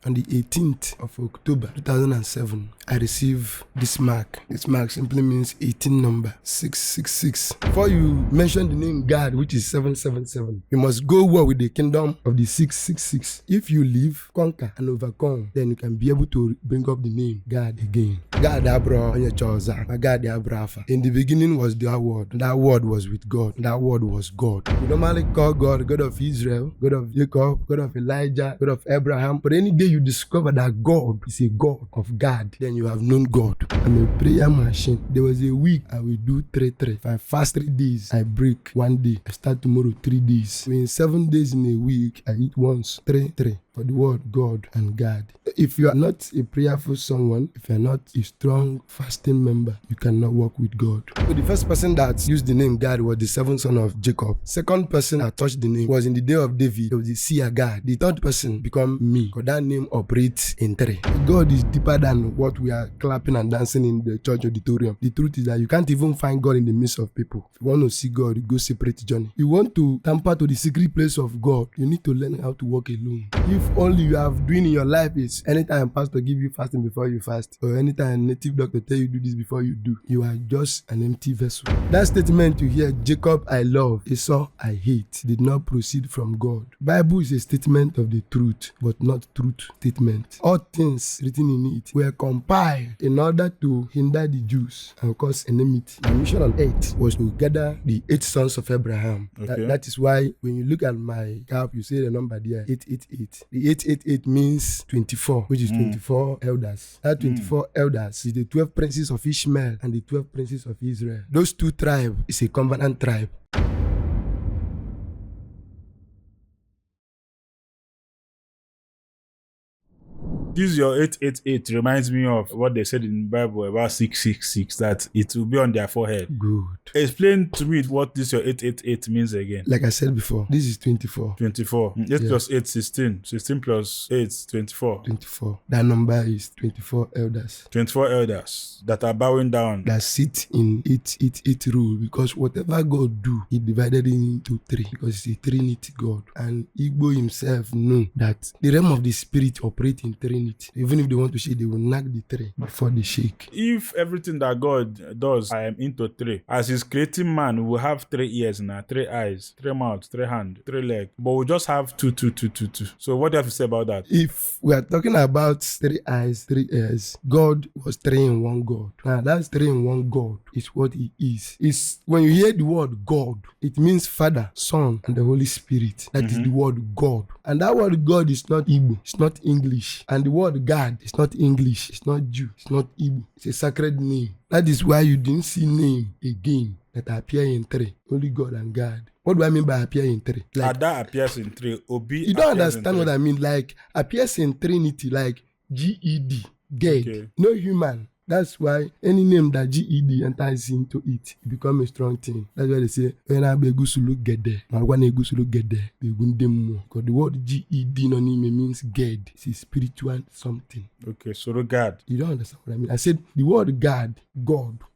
On the 18th of October 2007, I received this mark. This mark simply means 18 number, 666. Before you mention the name God, which is 777, you must go war with the kingdom of the 666. If you live, conquer, and overcome, then you can be able to bring up the name God again. God Abra on your chosen, God Abrafa. In the beginning was the word. That word was with God. That word was God. We normally call God God of Israel, God of Jacob, God of Elijah, God of Abraham. But any day you discover that God is a God of God, then you have known God. I'm a prayer machine. There was a week I will do 3. If I fast 3 days, I break 1 day. I start tomorrow 3 days. So in 7 days in a week, I eat once 3. For the word God and God. If you are not a prayerful someone, if you are not a strong fasting member, you cannot walk with God. So the first person that used the name God was the 7th son of Jacob. Second person that touched the name was in the day of David. It was the seer God. The third person become me, because that name operates in 3. God is deeper than what we are clapping and dancing in the church auditorium. The truth is that you can't even find God in the midst of people. If you want to see God, you go separate journey. You want to tamper to the secret place of God, you need to learn how to walk alone. If only you have doing in your life is anytime pastor give you fasting before you fast, or anytime native doctor tell you do this before you do, you are just an empty vessel. That statement you hear, Jacob I love, Esau I hate, did not proceed from God. Bible is a statement of the truth, but not truth statement. All things written in it were compiled in order to hinder the Jews and cause enmity. My mission on earth was to gather the 8 sons of Abraham. Okay. That is why when you look at my cap, you see the number there, 888. The 888 means 24, which is 24 elders. That 24 elders is the 12 princes of Ishmael and the 12 princes of Israel. Those 2 tribes is a covenant tribe. This your 888 reminds me of what they said in the Bible about 666, that it will be on their forehead. Good. Explain to me what this your 888 means again. Like I said before, this is 24. 24. 8 plus 8, 16. 16 plus 8, 24. 24. That number is 24 elders. 24 elders that are bowing down. That sit in 888 rule, because whatever God do, he divided it into 3, because it's a Trinity God. And Igbo himself know that the realm of the spirit operates in Trinity. Even if they want to shake, they will knock the 3 before they shake. If everything that God does, I am into 3. As he's creating man, we will have 3 ears now, 3 eyes, 3 mouths, 3 hands, 3 legs. But we just have 2. So what do you have to say about that? If we are talking about 3 eyes, 3 ears, God was 3 in 1 God. Now that's 3 in 1 God is what he is. It's when you hear the word God, it means Father, Son, and the Holy Spirit. That is the word God. And that word God is not Igbo, it's not English. And the word God is not English, it's not Jew, it's not Igbo. It's a sacred name. That is why you didn't see name again that appear in 3. Only God and God. What do I mean by appear in 3? Like, Ada appears in 3. Obi. You don't understand what I mean. Like appears in Trinity, like GED, GAD. Okay. No human. That's why any name that GED enters into it becomes a strong thing. That's why they say, when I be gusulu gede, I want to gusulu gede, be gundemu. Because the word GED no name means GAD. It's a spiritual something. Okay, so the God. You don't understand what I mean. I said the word God,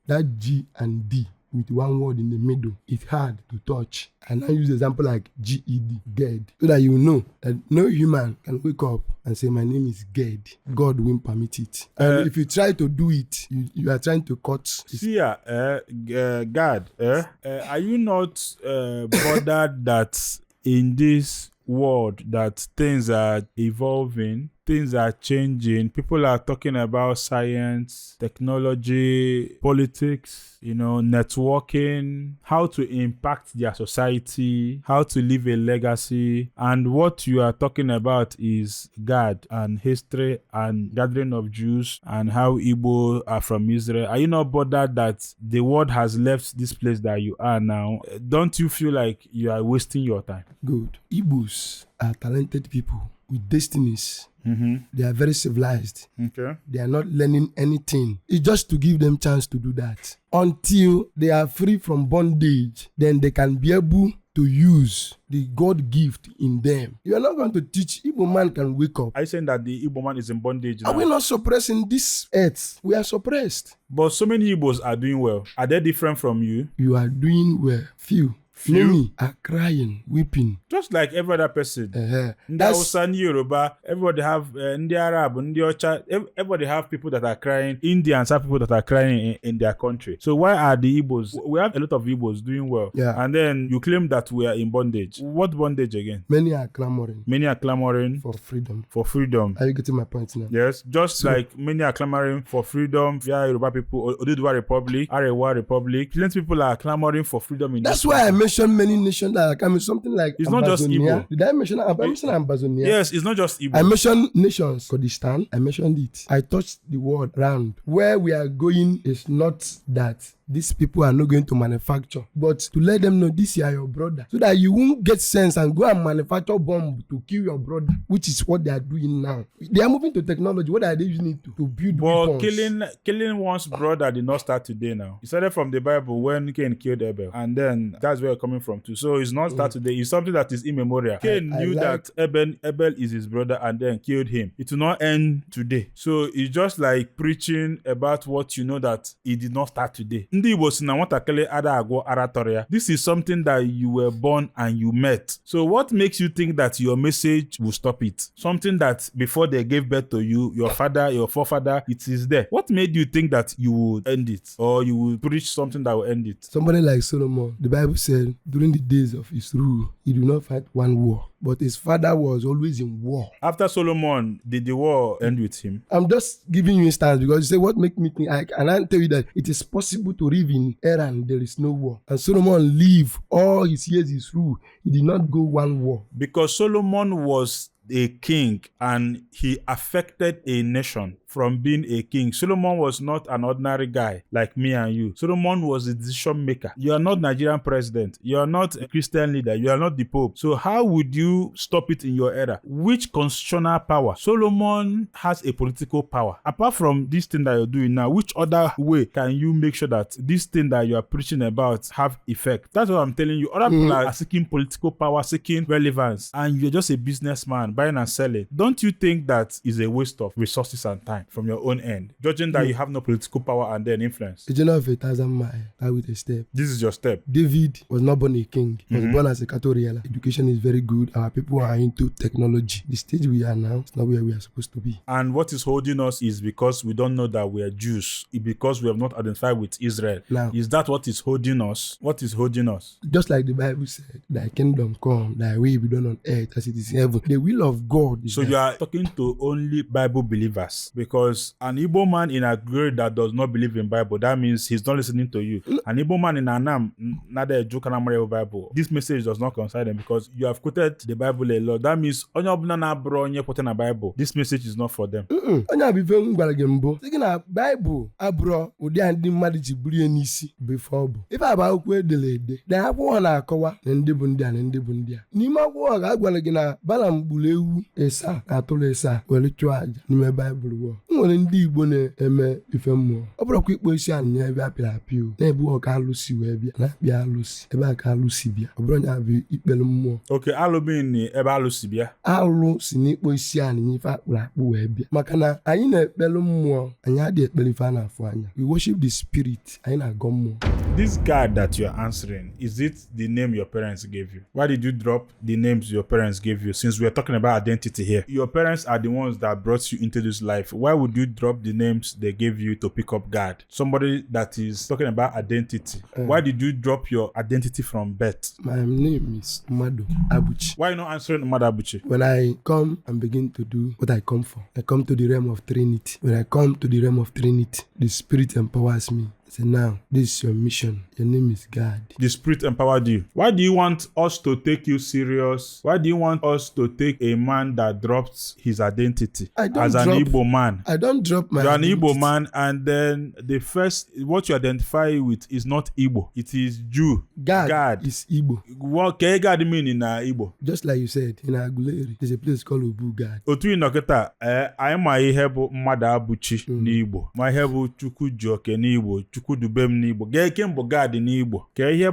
that G and D with 1 word in the middle, it's hard to touch. And I use the example like GED, GAD, so that you know that no human can wake up and say, my name is GAD. God won't permit it. And if you try to do it, you are trying to cut. See, God, are you not bothered that in this world that things are evolving, things are changing, people are talking about science, technology, politics, networking, how to impact their society, how to leave a legacy, and what you are talking about is God and history and gathering of Jews and how Igbo are from Israel. Are you not bothered that the world has left this place that you are now? Don't you feel like you are wasting your time? Good. Igbos are talented people with destinies. They are very civilized. Okay. They are not learning anything. It's just to give them chance to do that. Until they are free from bondage, then they can be able to use the God gift in them. You are not going to teach Igbo man can wake up. Are you saying that the Igbo man is in bondage now? Are we not suppressing this earth? We are suppressed. But so many Igbos are doing well. Are they different from you? You are doing well. Few. Many are crying, weeping. Just like every other person. Ndị That's Hausa, ndị Yoruba, everybody have ndị Arab, ndị Ocha, everybody have people that are crying. Indians have people that are crying in their country. So why are the Igbos? We have a lot of Igbos doing well. Yeah. And then you claim that we are in bondage. What bondage again? many are clamoring Many are clamoring for freedom. for freedom. Are you getting my point now? Yes, just like many are clamoring for freedom via Yoruba people, Oduduwa Republic, Arewa Republic. Plenty people are clamoring for freedom in That's this why country. I mentioned many nations that are coming. Something like It's not just Amazonia. Igbo. Did I mention Amazonia? Yes, it's not just Igbo. I mentioned nations, Kurdistan. I mentioned it. I touched the word round. Where we are going is not that these people are not going to manufacture, but to let them know this is your brother, so that you won't get sense and go and manufacture bomb to kill your brother, which is what they are doing now. They are moving to technology. What are they using it to build But weapons? killing one's brother did not start today now. It started from the Bible when Cain killed Abel. And then that's where it's coming from too. So it's not start today. It's something that is immemorial. Cain knew that Abel is his brother and then killed him. It will not end today. So it's just like preaching about what you know that it did not start today. Ndị Igbo si na nwatakịrị ada agwọ aratoria. This is something that you were born and you met. So what makes you think that your message will stop it? Something that before they gave birth to you, your father, your forefather, it is there. What made you think that you would end it, or you would preach something that will end it? Somebody like Solomon, the Bible said, during the days of his rule, he did not fight one war, but his father was always in war. After Solomon, did the war end with him? I'm just giving you instance because you say what make me think, and I tell you that it is possible to live in era and there is no war. And Solomon lived all his years his rule. He did not go one war. Because Solomon was a king and he affected a nation from being a king. Solomon was not an ordinary guy like me and you. Solomon was a decision maker. You are not Nigerian president. You are not a Christian leader. You are not the Pope. So how would you stop it in your era? Which constitutional power? Solomon has a political power. Apart from this thing that you're doing now, which other way can you make sure that this thing that you are preaching about have effect? That's what I'm telling you. Other people are seeking political power, seeking relevance, and you're just a businessman buying and selling. Don't you think that is a waste of resources and time from your own end, judging that you have no political power and then influence? A journey of 1,000 miles, I with a step. This is your step. David was not born a king. He was born as a Catoriala. Education is very good. Our people are into technology. The stage we are now is not where we are supposed to be. And what is holding us is because we don't know that we are Jews. It's because we have not identified with Israel. Now, Is that what is holding us? What is holding us? just like the Bible said, thy kingdom come, thy will be done on earth as it is in heaven. The will of God is So that. you are talking to only Bible believers, because an Igbo man in a grade that does not believe in Bible, that means he's not listening to you. An Igbo man in Anam, neither Jew can marry Bible. This message does not concern them because you have quoted the Bible a lot. That means onye ọbụla na-abụrụ onye kwete na Bible, this message is not for them. onye a bụ ife m gwara gị mbụ sị gị na Baịbụl abụrọ ụdị a ndị mmadụ ji bulie n'isi bụ ife ọ bụ. Ife a bụ akwụkwọ edere ede na akwụkwọ na-akọwa na ndị bụ ndị a na ndị bụ ndị a. N'ime akwụkwọ ga-agwara gị na Balam gburu ewu ịsaa na atụrụ ịsaa were chụọ aja n'ime Baịbụl wụọ. Nwere ndị Igbo na-eme ife mmụọ. Ọ bụrụkwa ikpo isi a na ebe apịrị apị o na-ebu ọka alụsi wee bịa na-akpịa alụsi ebe a ka alụsi bịa. Ọ bụrụ ya bụ ikpere mmụọ. Okay, alụbi ni ebe alụsi bịa. Alụ si n'ikpo isi a na ife akpụrụ akpụ wee bịa. Maka na anyị na-ekpere mmụọ, anyị adịghị ekpere ife a na-afụ anya. We worship the spirit. Anyị na-agọ mmụọ. This God that you are answering, is it the name your parents gave you? Why did you drop the names your parents gave you? Since we are talking about identity here, your parents are the ones that brought you into this life. Why would you drop the names they gave you to pick up God? Somebody that is talking about identity. Why did you drop your identity from birth? My name is Mado Abuchi. Why are you not answering Madabuchi? When I come and begin to do what I come for, I come to the realm of Trinity. When I come to the realm of Trinity, the Spirit empowers me. So now, this is your mission. Your name is God. The Spirit empowered you. Why do you want us to take you serious? Why do you want us to take a man that dropped his identity as an Igbo man? I don't drop my You're an identity. Igbo man, and then the first, what you identify with is not Igbo. It is Jew. God is Igbo. What can God mean in Igbo? Just like you said, in Aguleri, there's a place called Ubu God. Otu inoketa, anyị ma ihe bụ mmadụ abụchi n'Igbo. Ma ihe bụ Chukwu ji oke n'Igbo, Chukwu dubem n'Igbo. Ga-eke mbụ God n'Igbo. Ka ihe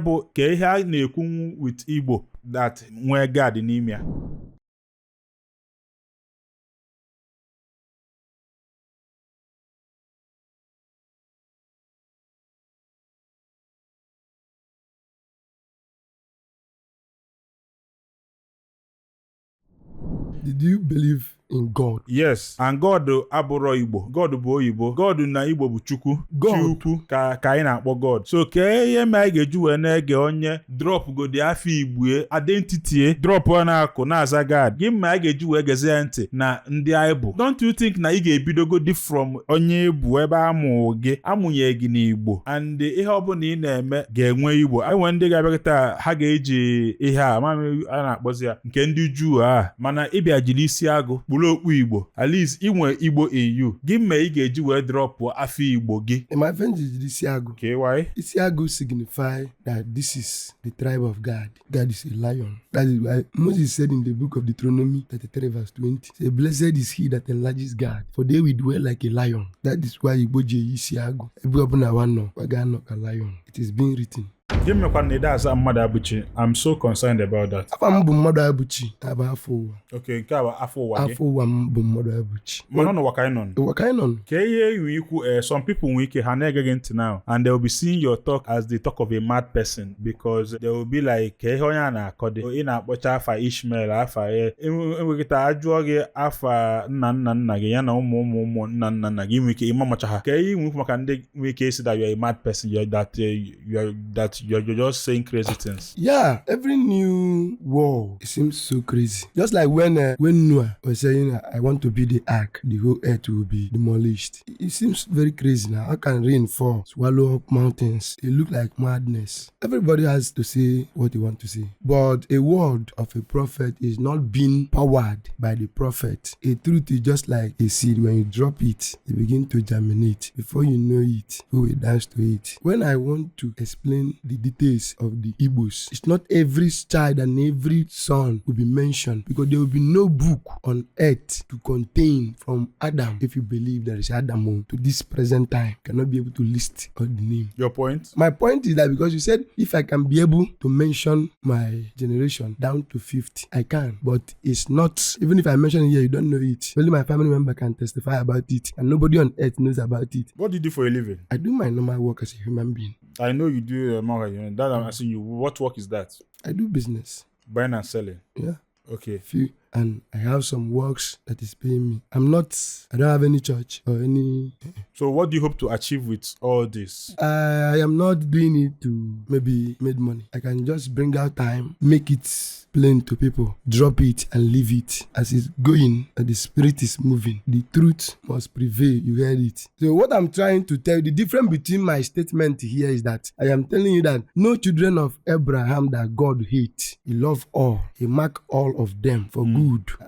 a na-ekwu with Igbo that nwee God n'ime ya. Did you believe in God? Yes, and God abụrọ Igbo. God bụ oyibo. God na Igbo bụ Chukwu. God. Chukwu ka anyị na-akpọ God. So ka ihe ma anyị ga-eji wee na-ege onye drop godi afọ Igbo identity drop ọ na-akụ na-aza God. Gị ma anyị ga-eji wee geze ya ntị na ndị anyị bụ. Don't you think na ị ga-ebidogodi from onye bụ ebe amụnye gị n'Igbo and ihe ọbụla ị na-eme ga-enwe Igbo. Anyị nwere ndị ga-abịakịta ha ga-eji ihe a na-akpọzi ya nke ndị Juu mana ịbịa jiri isi agụ okpu Igbo, at least inwe Igbo EU. Gị mme ị ga-eji wee drop afọ Igbo gị. My friend is Isiagu. Okay, why? Isiagu signify that this is the tribe of God. God is a lion. That is why Moses said in the book of Deuteronomy 33 verse 20, say, blessed is he that enlarges God, for they will dwell like a lion. That is why Igbo je Isiagu. Every open a one no, a lion. It is being written. Give me one as mother abuchi. I'm so concerned about that. I'm mother abuchi. Okay, nke afọ mother abuchi. No wakainon. Some people will ha na-ege ntị now and they will be seeing your talk as the talk of a mad person because they will be like ihe onye na-akọde ị na-akpọcha afa Ishmael afa enwegịta ajụọ gị afa nna gị ya na ụmụ nna gị nwere ike ịmamacha ha ka ihe nwekwu maka ndị nwere ike isi that you are a mad person you're just saying crazy things. Yeah, every new war it seems so crazy. Just like when Noah was saying, I want to be the ark, the whole earth will be demolished. It seems very crazy now. How can rain fall, swallow up mountains? It looks like madness. Everybody has to say what they want to say. But a word of a prophet is not being powered by the prophet. A truth is just like a seed. When you drop it, it begins to germinate. Before you know it, who will dance to it? When I want to explain the details of the IGBOS, it's not every child and every son will be mentioned because there will be no book on earth to contain from Adam, if you believe there is Adam, to this present time. Cannot be able to list all the name. Your point? My point is that because you said if I can be able to mention my generation down to 50, I can. But it's not, even if I mention it here, you don't know it. Only my family member can testify about it and nobody on earth knows about it. What do you do for a living? I do my normal work as a human being. I know you do that I'm asking you. What work is that? I do business. Buying and selling? Yeah. Okay. Few. And I have some works that is paying me. I don't have any church or any... So what do you hope to achieve with all this? I am not doing it to maybe make money. I can just bring out time, make it plain to people, drop it and leave it. As it's going and the spirit is moving, the truth must prevail. You heard it. So what I'm trying to tell you, the difference between my statement here is that I am telling you that no children of Abraham that God hates. He loved all. He marked all of them for good.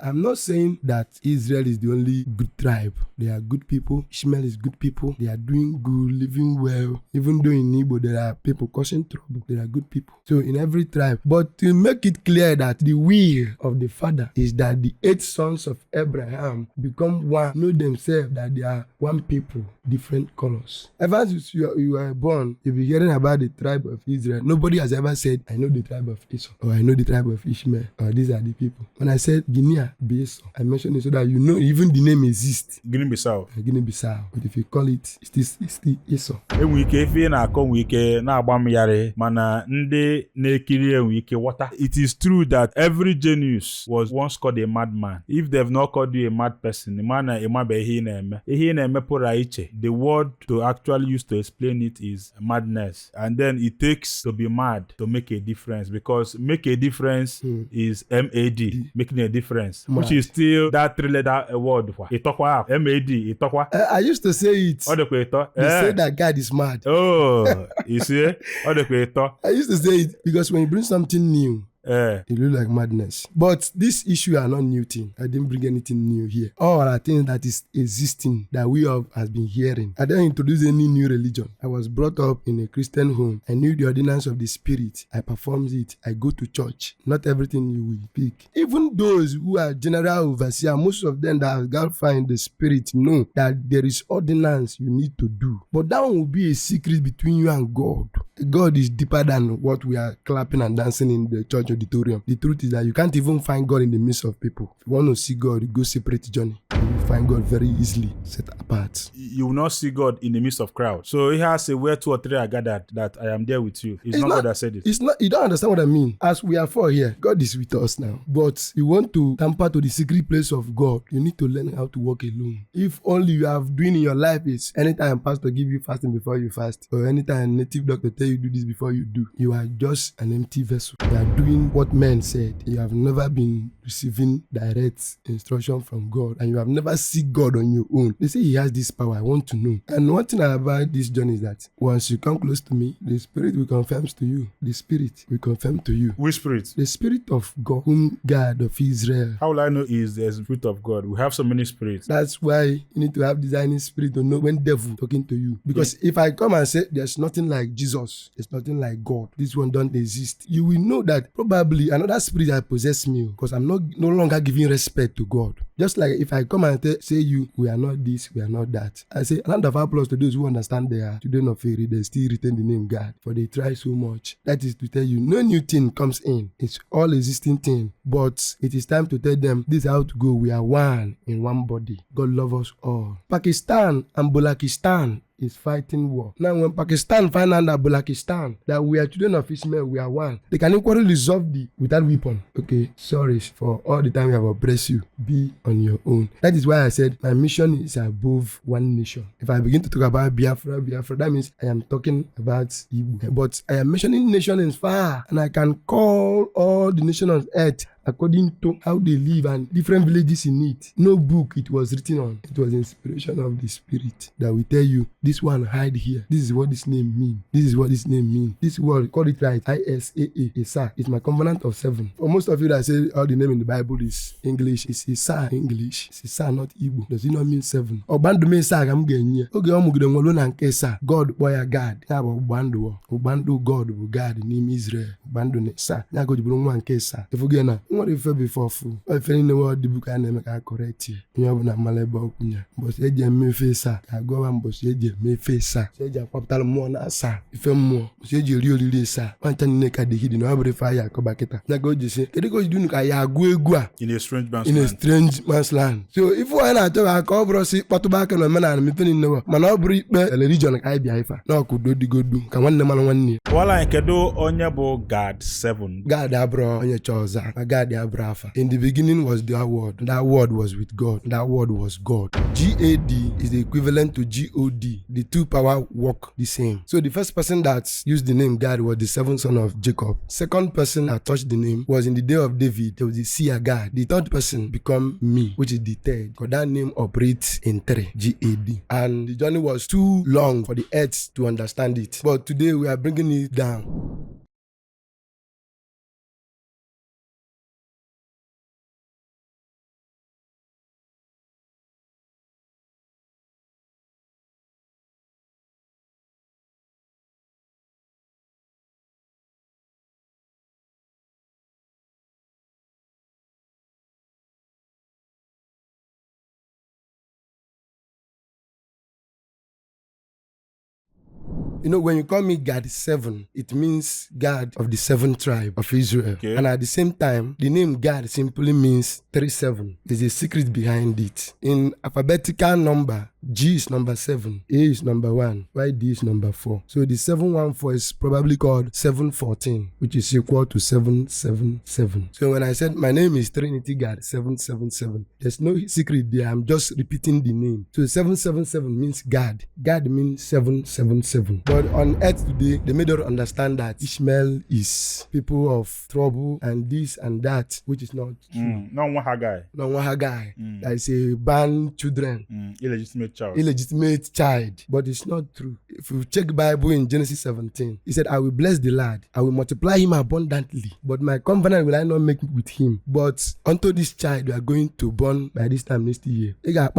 I'm not saying that Israel is the only good tribe. They are good people. Ishmael is good people. They are doing good, living well. Even though in Igbo there are people causing trouble, they are good people. So in every tribe. But to make it clear that the will of the Father is that the 8 sons of Abraham become one, know themselves that they are one people, different colors. Ever since you were born, you'll be hearing about the tribe of Israel. Nobody has ever said, I know the tribe of Esau, or I know the tribe of Ishmael, or these are the people. When I said Guinea-Bissau, I mentioned it so that you know even the name exists. Guinea-Bissau. Guinea-Bissau. But if you call it, it's still Esau. Enwe ike ife na-akọ nwe ike na-agba mmegharị mana ndị na-ekiri enwe ike wọta. It is true that every genius was once called a madman. If they've not called you a mad person, the man emabe ihe na-eme. Ihe na-eme pụrụ iche. The word to actually use to explain it is madness. And then it takes to be mad to make a difference because make a difference is MAD, making a difference, mad. Which is still that 3-letter word. Itokwa, MAD, itokwa. I used to say it. They say that God is mad. Oh, you see? I used to say it because when you bring something new, it look like madness. But this issue are not new thing. I didn't bring anything new here. All are things that is existing that we have has been hearing. I didn't introduce any new religion. I was brought up in a Christian home. I knew the ordinance of the spirit. I performed it. I go to church. Not everything you will speak. Even those who are general overseer, most of them that have God find the spirit know that there is ordinance you need to do. But that one will be a secret between you and God. God is deeper than what we are clapping and dancing in the church auditorium. The truth is that you can't even find God in the midst of people. If you want to see God, you go separate journey. You will find God very easily set apart. You will not see God in the midst of crowd. So he has a where 2 or 3 are gathered that I am there with you. It's not God that said it. It's not. You don't understand what I mean. As we are 4 here, God is with us now. But you want to tamper to the secret place of God, you need to learn how to walk alone. If all you have doing in your life is anytime pastor give you fasting before you fast, or anytime native doctor tell you do this before you do, you are just an empty vessel. You are doing what men said. You have never been receiving direct instruction from God, and you have never seen God on your own. They say he has this power. I want to know. And one thing about this journey is that once you come close to me, the Spirit will confirm to you. The Spirit will confirm to you. Which Spirit? The Spirit of God, whom God of Israel. How will I know is the Spirit of God? We have so many spirits. That's why you need to have discerning spirit to know when devil talking to you. Because if I come and say there's nothing like Jesus, there's nothing like God, this one don't exist, you will know that probably another spirit has possessed me, because I'm no longer giving respect to God. Just like if I come and say you, we are not this, we are not that. I say, a round of applause to those who understand they are children of fairy, they still retain the name God, for they try so much. That is to tell you, no new thing comes in. It's all existing thing. But it is time to tell them, this is how to go. We are one in one body. God loves us all. Pakistan and Balakistan is fighting war. Now when Pakistan find out that Balakistan, that we are children of Ishmael, we are one, they can equally resolve without weapon. Okay, sorry for all the time we have oppressed you. Be on your own. That is why I said my mission is above one nation. If I begin to talk about Biafra, that means I am talking about Igbo. But I am mentioning nation is far, and I can call all the nations on earth according to how they live and different villages in it. No book it was written on. It was inspiration of the Spirit that will tell you, this one hide here. This is what this name means. This is what this name means. This word, call it right, ISAA, Isa. It's my covenant of 7. For most of you that say all the name in the Bible is English, it's Isa English. It's Isa, not Igbo. Does it not mean 7? Obandu me Isa ga mgenye. Oge omugide nwolo na nke Isa. God boya God. Ya bụ Obandu. Obandu God bụ God n'ime Israel. Obandu ne Isa. Ya go jiburu nwa nke Isa. Ifuge na what if before fool? If any know the book I make I correct you. You have na maleba okunya. But eje me face I go am but eje me face eje capital mo na sa. Ife mo. Eje ri sa. One time ne ka dey hidden no every fire ko bakita. Na go je say, "Kede go do nu ka ya go egu a in a strange man's in land." A strange man's land. So if one na talk ka obro si kpatuba ka no me na me fini no. Mana obro ikpe religion ka bia ifa. Na ko do digodu ka nwanne man nwanne. Wala nkedo onye bụ God 7. God abro onye choza. God Abrafa. In the beginning was the word. That word was with God. That word was God. GAD is the equivalent to GOD. The two power work the same. So the first person that used the name God was the 7th son of Jacob. Second person that touched the name was in the day of David. There was the seer God. The third person become me, which is the third. Because that name operates in 3. GAD. And the journey was too long for the earth to understand it. But today we are bringing it down. You know, when you call me God 7, it means God of the 7th tribe of Israel. Okay. And at the same time, the name God simply means 37. There's a secret behind it. In alphabetical number, G is number 7, A is number 1, while D is number 4. So the 714 is probably called 714, which is equal to 777. So when I said my name is Trinity God 777, there's no secret there. I'm just repeating the name. So 777 means God. God means 777. But on earth today, they made us understand that Ishmael is people of trouble and this and that, which is not true. No one Haggai. No one Haggai. That is a banned children. Illegitimate child. But it's not true. If you check the Bible in Genesis 17, he said, I will bless the lad. I will multiply him abundantly. But my covenant will I not make with him. But unto this child we are going to born by this time next year. That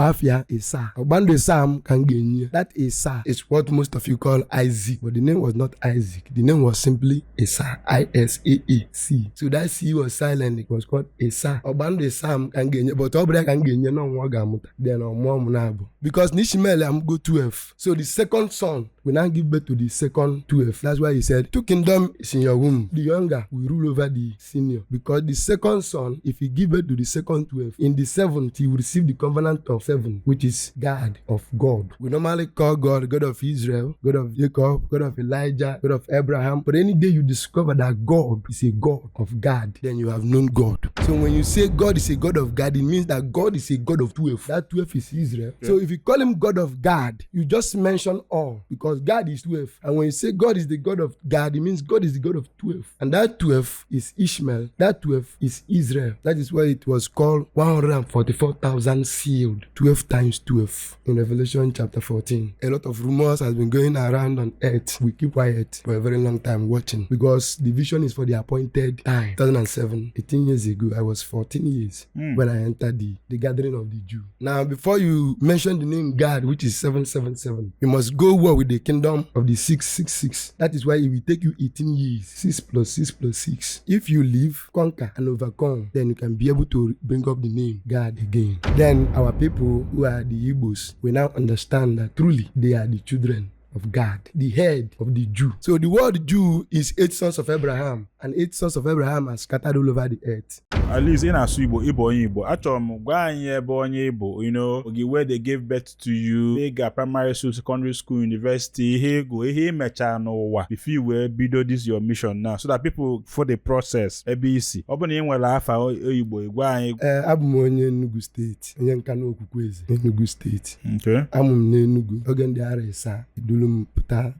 Esau is what most of you call Isaac. But the name was not Isaac. The name was simply Esau. I-S-A-A-C. So that C was silent. It was called Esau. Obando Esau can get, but Obra can get no one gamuta. Then on Mom Nabo. Because Nishmael am go 12. So the second son will now give birth to the second 12. That's why he said, 2 kingdoms is in your womb. The younger will rule over the senior. Because the second son, if he give birth to the second 12, in the 7th, he will receive the covenant of 7, which is GAD of God. We normally call God God of Israel, God of Jacob, God of Elijah, God of Abraham. But any day you discover that God is a God of GAD, then you have known God. So when you say God is a God of GAD, it means that God is a God of 12. That 12 is Israel. Yeah. So if you call him God of GAD, you just mention all, because God is 12. And when you say God is the God of GAD, it means God is the God of 12. And that 12 is Ishmael. That 12 is Israel. That is why it was called 144,000 sealed. 12 times 12 in Revelation chapter 14. A lot of rumors has been going around on earth. We keep quiet for a very long time watching, because the vision is for the appointed time. 2007, 18 years ago, I was 14 years when I entered the gathering of the Jew. Now, before you mention the name God, which is 777, you must go war with the kingdom of the 666. That is why it will take you 18 years. 6 plus 6 plus 6. If you live, conquer, and overcome, then you can be able to bring up the name God again. Then our people who are the IGBOS will now understand that truly they are the children of God, the head of the Jew. So the word Jew is 8 sons of Abraham, and 8 sons of Abraham are scattered all over the earth. At least in Asuibo, Igbo. Actually, you know, where they gave birth to you, they got primary school, secondary school, university, if you were bido this your mission now, so that people for the process, ABC. I'm onye Enugu State, onye Nkanu Okukweze, Enugu State. Okay. I'm in Enugu. Again, the RSA,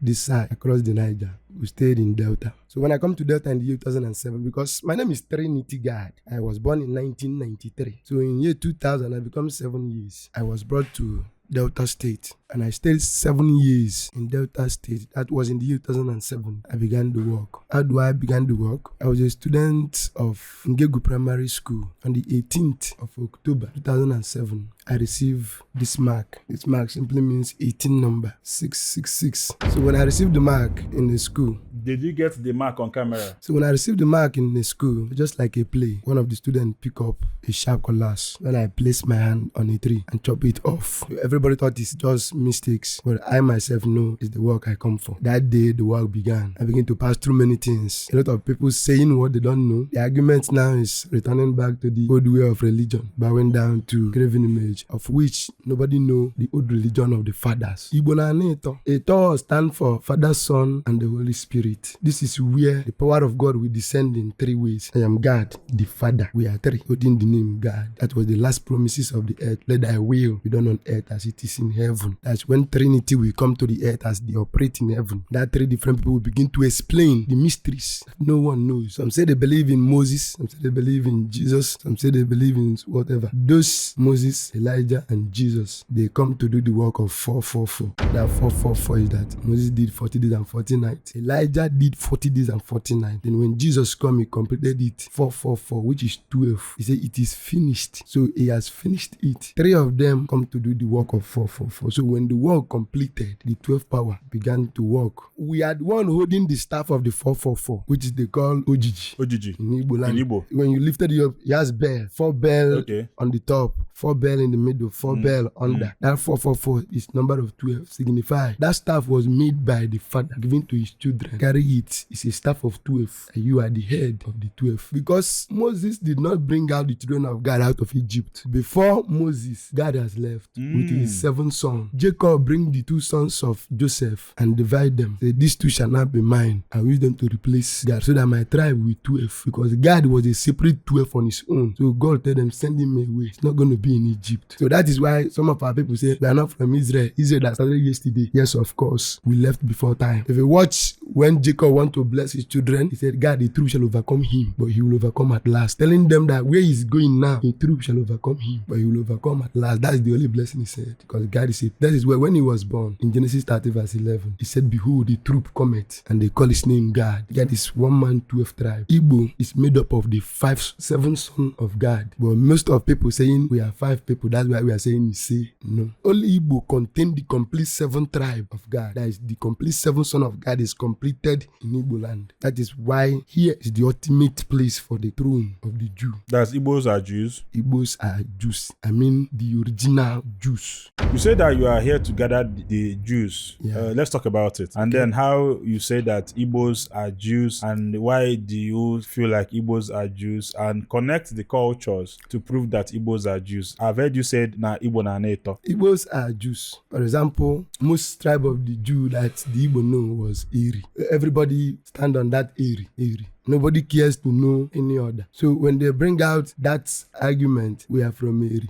this side across the Niger. We stayed in Delta. So when I come to Delta in the year 2007, because my name is Trinity God, I was born in 1993. So in year 2000, I become 7 years. I was brought to Delta State, and I stayed 7 years in Delta State. That was in the year 2007. I began the work. How do I begin the work? I was a student of Ngegu Primary School. On the 18th of October 2007, I received this mark. This mark simply means 18 number, 666. So when I received the mark in the school, did you get the mark on camera? So when I received the mark in the school, just like a play, one of the students pick up a sharp cutlass. When I placed my hand on a tree and chop it off, everybody thought it's just mistakes, but I myself know it's the work I come for. That day, the work began. I began to pass through many things. A lot of people saying what they don't know. The argument now is returning back to the old way of religion, bowing down to graven image, of which nobody know the old religion of the fathers. Eto stand for Father, Son, and the Holy Spirit. This is where the power of God will descend in 3 ways. I am God, the Father. We are 3, holding the name God. That was the last promises of the earth. Let thy will be done on earth as it is in heaven. That's when Trinity will come to the earth as they operate in heaven. That 3 different people will begin to explain the mysteries that no one knows. Some say they believe in Moses. Some say they believe in Jesus. Some say they believe in whatever. Those Moses, Elijah, and Jesus, they come to do the work of 444. That 444 is that Moses did 40 days and 40 nights. Elijah did 40 days and 40 nights. Then when Jesus came, he completed it 444, which is 12. He said it is finished. So he has finished it. 3 of them come to do the work of 444. So when the work completed, the 12 power began to work. We had one holding the staff of the 444, which is they call Ojiji. In Igbo land. In Igbo. When you lifted it up, he has bell. 4 bell on the top, 4 bell in the middle, 4 bell under. That 444 is number of 12 signify. That staff was made by the father, given to his children. Carry it. It's a staff of 12. And you are the head of the 12. Because Moses did not bring out the children of God out of Egypt. Before Moses, God has left with his 7 sons. Jacob bring the 2 sons of Joseph and divide them. Say, these 2 shall not be mine. I wish them to replace God, so that my tribe will 12. Because God was a separate 12 on his own. So God told them, send him away. It's not going to be in Egypt. So that is why some of our people say, we are not from Israel. Israel that started yesterday. Yes, of course. We left before time. If you watch when Jacob wanted to bless his children, he said, God, the truth shall overcome him, but he will overcome at last. Telling them that where he's going now, the truth shall overcome him, but he will overcome at last. That is the only blessing he said. Because God is it. That is where when he was born, in Genesis 30 verse 11, he said, behold, the troop cometh, and they call his name God. God is 1 man, 12 tribe. Igbo is made up of the 7 sons of God. But most of people saying we are 5 people. That's why we are saying Ise. No. Only Igbo contain the complete 7 tribe of God. That is, the complete 7 son of God is completed in Igbo land. That is why here is the ultimate place for the throne of the Jew. That's Igbos are Jews? Igbos are Jews. I mean the original Jews. You say that you are here to gather the Jews. Yeah. Let's talk about it. And then how you say that Igbos are Jews, and why do you feel like Igbos are Jews, and connect the cultures to prove that Igbos are Jews. I've heard you said na Igbo na Neto. Igbos are Jews. For example, most tribe of the Jew that the Igbo know was Eri. Everybody stand on that Eri. Nobody cares to know any other. So when they bring out that argument, we are from Eri.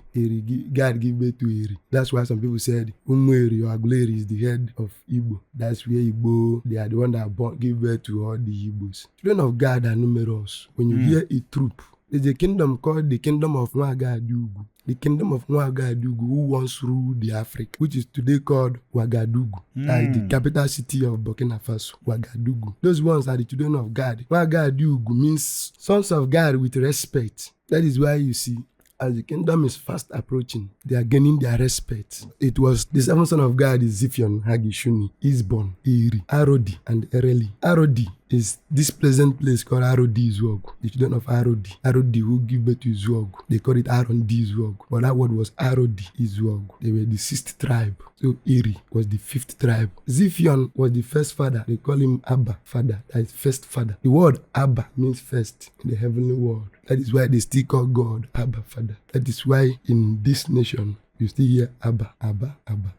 God give birth to Eri. That's why some people said Eri or Agleri is the head of Igbo. That's where Igbo, they are the one that give birth to all the Igbos. Children of God are numerous. When you hear a troop, there's a kingdom called the kingdom of Nwagadugu. The kingdom of Nwagadugu, who once ruled the Africa, which is today called Ouagadougou. That is the capital city of Burkina Faso, Ouagadougou. Those ones are the children of God. Nwagadougou means sons of God with respect. That is why you see, as the kingdom is fast approaching, they are gaining their respect. It was the 7th son of God is Ziphion, Hagi, Shuni, Isbon, Eri, Arodi, and Ereli. Arodi is this pleasant place called Arodi Izwogu. The children of Arodi. Arodi who give birth to Izwogu. They call it Arondi Izwogu. But that word was Arodi Izwogu. They were the 6th tribe. So Eri was the 5th tribe. Ziphion was the first father. They call him Abba, father. That is first father. The word Abba means first in the heavenly world. That is why they still call God Abba, father. That is why in this nation, you still hear Abba, Abba, Abba.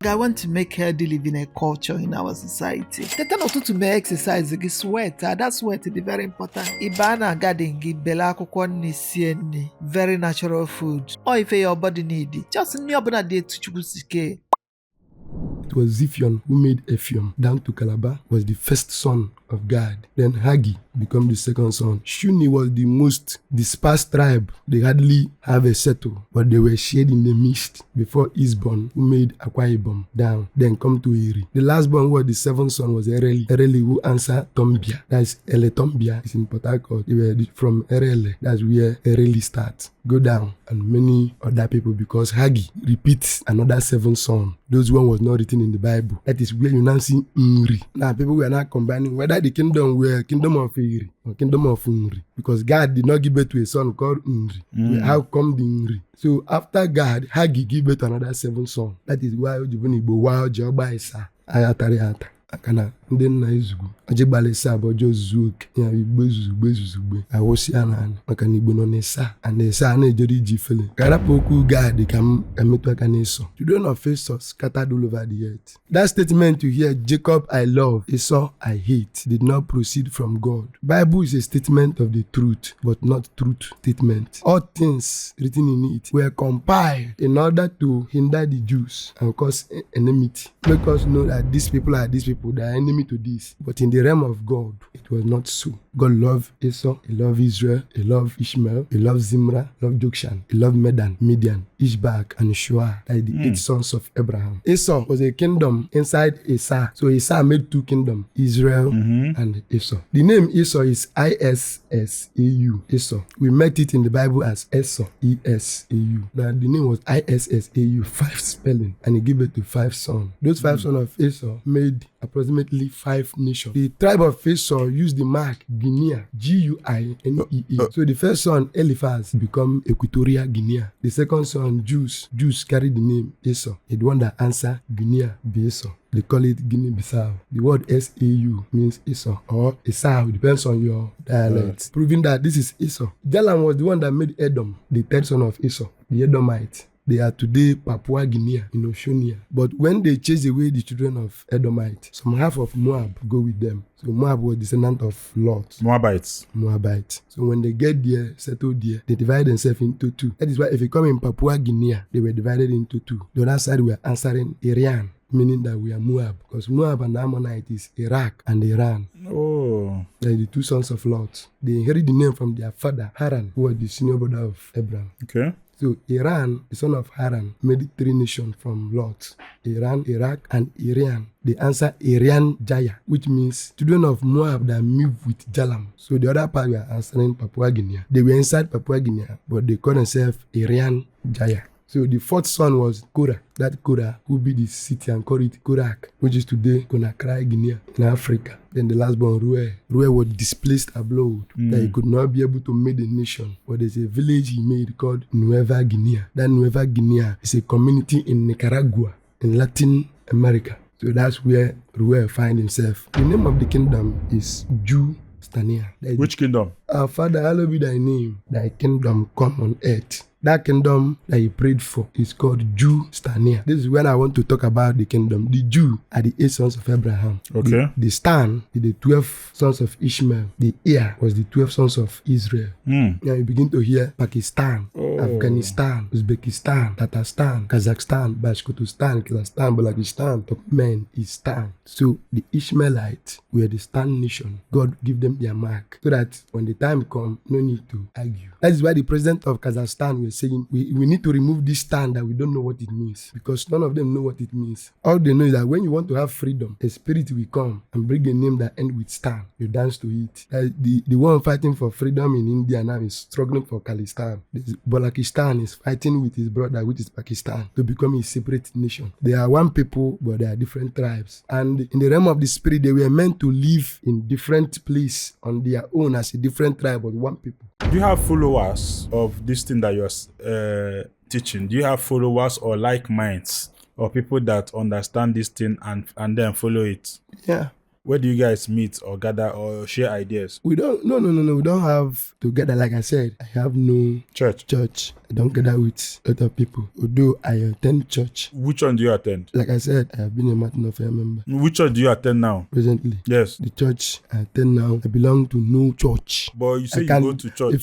I want to make healthy living a culture in our society. The turn of to make exercise, get sweat. That sweat is very important. Ibana garden, give bela kokon very natural food. Or if your body need it, just in your body to choose. It was Ziphion who made Ephium down to Calabar, was the first son of God. Then Hagi became the second son. Shuni was the most dispersed tribe. They hardly have a settle, but they were shared in the midst before Isbon, who made Akwa Ibom down. Then come to Eri. The last born was the 7th son was Ereli. Ereli who answered Tombia. That's Ele Tombia. It's in Port Harcourt. They were from Erele. That's where Ereli starts. Go down, and many other people, because Hagi repeats another 7th son. Those one was not written in the Bible. That is where you now see Nri. Now people were not combining whether the kingdom were kingdom of Eri or kingdom of Nri, because God did not give birth to a son called Nri. How come the Nri? So after God, Hagi gave birth to another 7th son. That is why Ojibonibo wow Jehovah Isa ayatariata. Akana ndị nna Izugwu ajigbala ịsa bụ ọjọọ zuzu oke ya igbe zuzugbe awụsị ya n'ala maka na Igbo nọ n'ịsa and ịsa na-ejere iji fele ka arapụ okwu God ka m emetụ aka n'ịsọ. Children of Esau scattered all over the earth. That statement you hear, Jacob I love, Esau I hate, did not proceed from God. Bible is a statement of the truth, but not truth statement. All things written in it were compiled in order to hinder the Jews and cause enmity. Make us know that these people are they are enemy to this. But in the realm of God, it was not so. God loved Esau, he loved Israel, he loved Ishmael, he loved Zimra, he loved Jokshan, he loved Medan, Midian, Ishbak, and Shua, like the 8 sons of Abraham. Esau was a kingdom inside Esau. So Esau made 2 kingdoms, Israel and Esau. The name Esau is Issau, Esau. We met it in the Bible as Esau, Esau. Now the name was Issau, 5 spelling, and he gave it to 5 sons. Those 5 sons of Esau made approximately 5 nations. The tribe of Esau used the mark Guinea, Guinea. So the first son, Eliphaz, become Equatorial Guinea. The second son, Jews carried the name Esau. The one that answer Guinea be Esau. They call it Guinea-Bissau. The word S-A-U means Esau or Esau, depends on your dialect. Proving that this is Esau. Gbam was the one that made Edom, the 3rd son of Esau, the Edomites. They are today Papua Guinea in Oceania. But when they chase away the children of Edomite, some half of Moab go with them. So Moab was descendant of Lot. Moabites. So when they get there, settle there, they divide themselves into 2. That is why if you come in Papua Guinea, they were divided into 2. The other side were answering Iran, meaning that we are Moab, because Moab and Ammonite is Iraq and Iran. Oh. They are the 2 sons of Lot. They inherit the name from their father, Haran, who was the senior brother of Abraham. Okay. So Iran, the son of Haran, made 3 nations from Lot: Iran, Iraq, and Iran. They answer Irian Jaya, which means children of Moab that moved with Jalam. So the other part were answering Papua Guinea. They were inside Papua Guinea, but they called themselves Irian Jaya. So the 4th son was Korah. That Korah who be the city and called it Korak, which is today Conakry, Guinea, in Africa. Then the last born, Ruel. Ruel was displaced abroad, that he could not be able to make a nation. But there's a village he made called Nueva Guinea. That Nueva Guinea is a community in Nicaragua, in Latin America. So that's where Ruel finds himself. The name of the kingdom is Jew Stania. Which kingdom? Our Father, hallowed be thy name. Thy kingdom come on earth. That kingdom that he prayed for is called Jew Stania. This is when I want to talk about the kingdom. The Jew are the 8 sons of Abraham. Okay. The Stan is the 12 sons of Ishmael. The Ear was the 12 sons of Israel. Now you begin to hear Pakistan, Afghanistan, Uzbekistan, Tatarstan, Kazakhstan, Bashkortostan, Kazakhstan, Balochistan, Turkmenistan. So the Ishmaelites were the Stan nation. God give them their mark so that when the time comes, no need to argue. That is why the president of Kazakhstan was saying we need to remove this stand that we don't know what it means, because none of them know what it means. All they know is that when you want to have freedom, a spirit will come and bring a name that ends with stand. You dance to it. The one fighting for freedom in India now is struggling for Khalistan. Balochistan is fighting with his brother, which is Pakistan, to become a separate nation. They are one people, but they are different tribes. And in the realm of the spirit, they were meant to live in different places on their own as a different tribe, but one people. Do you have followers of this thing that you're teaching? Do you have followers or like minds or people that understand this thing and then follow it? Yeah. Where do you guys meet or gather or share ideas? We don't. No. We don't have together. Like I said, I have no church. I don't gather with other people. Although I attend church. Which one do you attend? Like I said, I have been a Martin of Fair member. Which church do you attend now? Presently. Yes. The church I attend now, I belong to no church. But you say you go to church.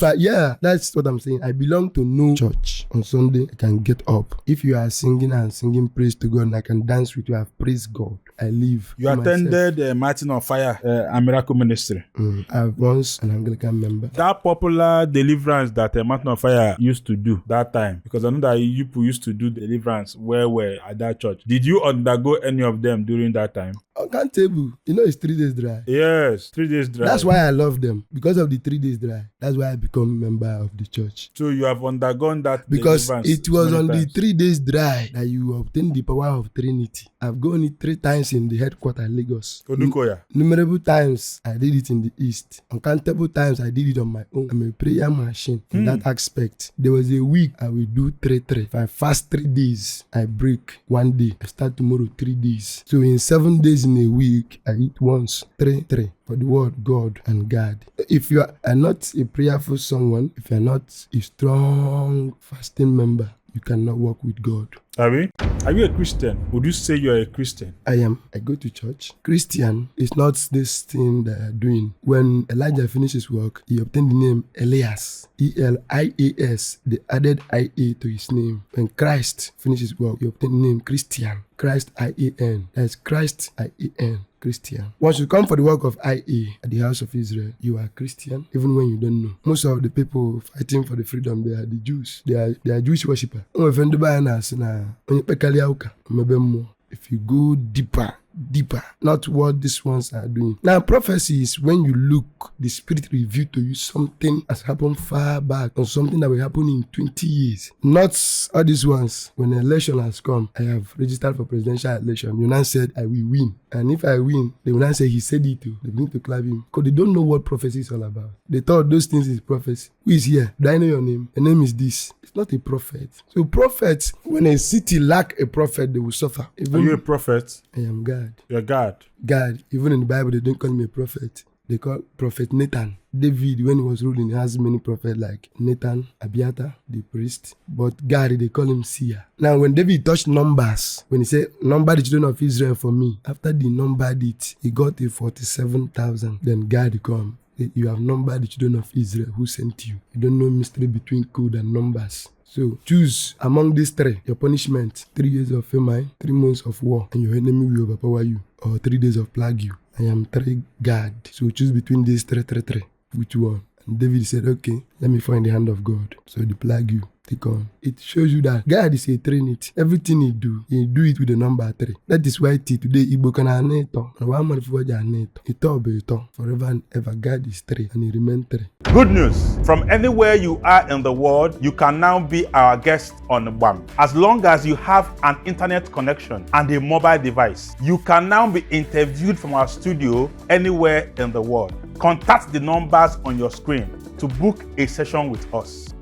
That's what I'm saying. I belong to no church. On Sunday, I can get up. If you are singing praise to God and I can dance with you, I have praised God. I live. You attended Martin of Fire and Miracle Ministry. I was once an Anglican member. That popular deliverance that Martin of Fire used to do that time, because I know that you people used to do deliverance where at that church. Did you undergo any of them during that time? Uncountable. It's 3 days dry. Yes, 3 days dry. That's why I love them. Because of the 3 days dry. That's why I become a member of the church. So you have undergone that because deliverance. It was on times. the 3 days dry that you obtain the power of Trinity. I've gone it 3 times in the headquarters, Lagos. Odukoya. Numerable times I did it in the east. Uncountable times I did it on my own. I'm a prayer machine in that aspect. There was a week I will do 3. If I fast 3 days, I break 1 day. I start tomorrow 3 days. So in 7 days in a week, I eat once 3 for the word God and God. If you are not a prayerful someone, if you are not a strong fasting member, you cannot walk with God. Are you a Christian? Would you say you're a Christian? I am. I go to church. Christian is not this thing that I'm doing. When Elijah finished his work, he obtained the name Elias. Elias. They added IA to his name. When Christ finished his work, he obtained the name Christian. Christ IAN. That's Christ IAN. Christian. Once you come for the work of IA at the house of Israel, you are Christian, even when you don't know. Most of the people fighting for the freedom, they are the Jews. They are Jewish worshippers. If you go deeper, not what these ones are doing. Now, prophecy is when you look, the spirit reveal to you something has happened far back or something that will happen in 20 years. Not all these ones. When an election has come, I have registered for presidential election. You now said, I will win. And if I win, they will now say, he said it too. They begin to clap him. Because they don't know what prophecy is all about. They thought those things is prophecy. Who is here? Do I know your name? Your name is this. It's not a prophet. So prophets, when a city lack a prophet, they will suffer. Are you a prophet? I am God. You're God. God. Even in the Bible, they don't call me a prophet. They call Prophet Nathan. David, when he was ruling, he has many prophets like Nathan, Abiathar, the priest. But God, they call him seer. Now, when David touched numbers, when he said, number the children of Israel for me, after they numbered it, he got a 47,000. Then God come. You have numbered the children of Israel who sent you. You don't know mystery between code and numbers. So choose among these 3 your punishment: 3 years of famine, 3 months of war, and your enemy will overpower you, or 3 days of plague you. I am 3 God. So choose between these 3. Which one? And David said, okay, let me find the hand of God. So they plague you. Click on. It shows you that God is a trinity. Everything he do it with the number 3. That is why today Igbo can aneto. And one month for aneto. Ito be ito. Forever and ever, God is 3 and he remains 3. Good news. From anywhere you are in the world, you can now be our guest on Gbam. As long as you have an internet connection and a mobile device, you can now be interviewed from our studio anywhere in the world. Contact the numbers on your screen to book a session with us.